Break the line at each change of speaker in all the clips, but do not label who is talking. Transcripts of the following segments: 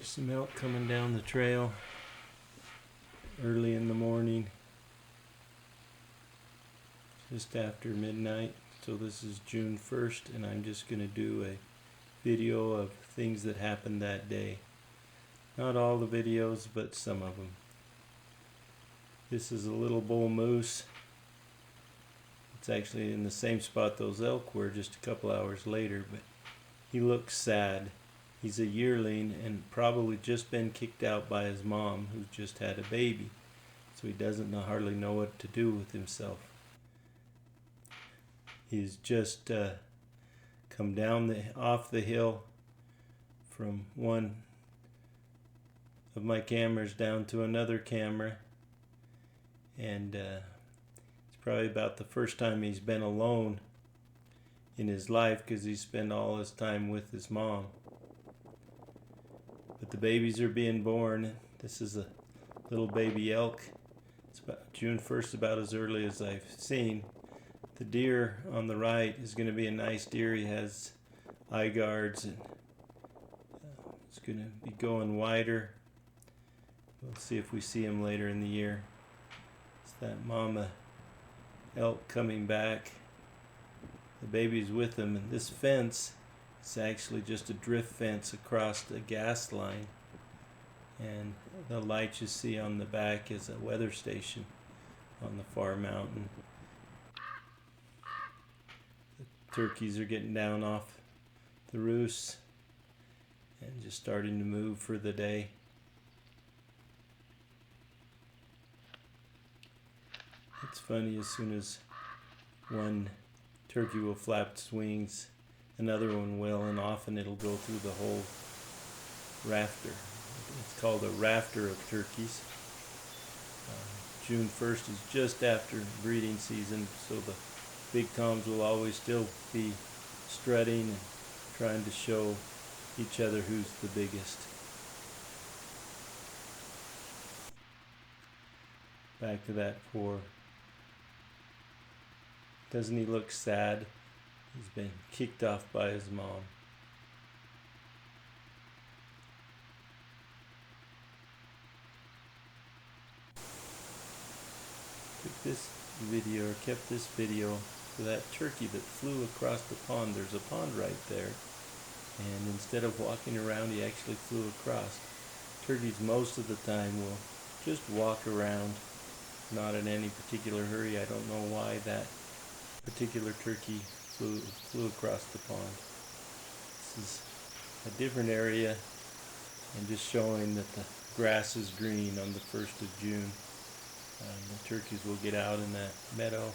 There's some elk coming down the trail early in the morning, just after midnight. So this is June 1st, and I'm just going to do a video of things that happened that day. Not all the videos, but some of them. This is a little bull moose. It's actually in the same spot those elk were just a couple hours later, but he looks sad. He's a yearling and probably just been kicked out by his mom, who just had a baby, so he doesn't hardly know what to do with himself. He's just come down off the hill from one of my cameras down to another camera, and it's probably about the first time he's been alone in his life, because he spent all his time with his mom. But the babies are being born. This is a little baby elk. It's about June 1st, about as early as I've seen. The deer on the right is going to be a nice deer. He has eye guards, and it's going to be going wider. We'll see if we see him later in the year. It's that mama elk coming back. The baby's with him, and this fence is actually just a drift fence across the gas line. And the light you see on the back is a weather station on the far mountain. Turkeys are getting down off the roost and just starting to move for the day. It's funny, as soon as one turkey will flap its wings, another one will, and often it'll go through the whole rafter. It's called a rafter of turkeys. June 1st is just after breeding season, so the big toms will always still be strutting and trying to show each other who's the biggest. Back to that poor. Doesn't he look sad? He's been kicked off by his mom. Kept this video for that turkey that flew across the pond. There's a pond right there, and instead of walking around, he actually flew across. Turkeys most of the time will just walk around, not in any particular hurry. I don't know why that particular turkey flew across the pond. This is a different area, and just showing that the grass is green on the 1st of June. The turkeys will get out in that meadow.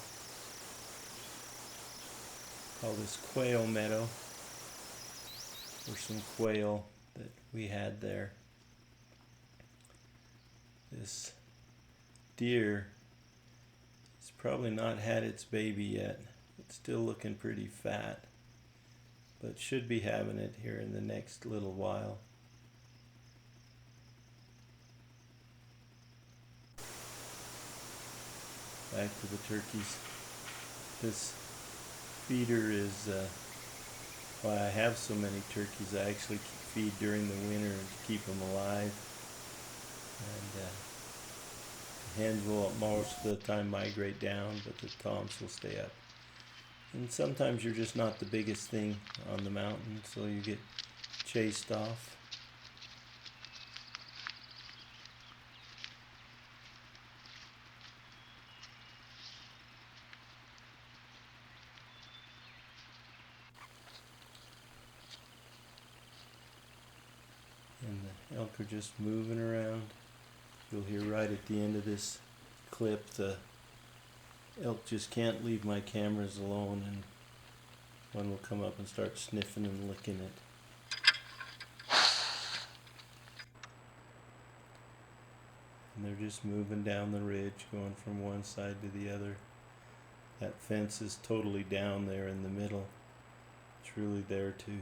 Call this quail meadow, or some quail that we had there. This deer has probably not had its baby yet. It's still looking pretty fat, but should be having it here in the next little while. Back to the turkeys. This feeder is why I have so many turkeys. I actually feed during the winter to keep them alive. And the hens will most of the time migrate down, but the toms will stay up. And sometimes you're just not the biggest thing on the mountain, so you get chased off. And the elk are just moving around. You'll hear right at the end of this clip, the elk just can't leave my cameras alone, and one will come up and start sniffing and licking it. And they're just moving down the ridge, going from one side to the other. That fence is totally down there in the middle. It's really there to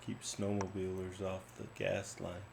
keep snowmobilers off the gas line.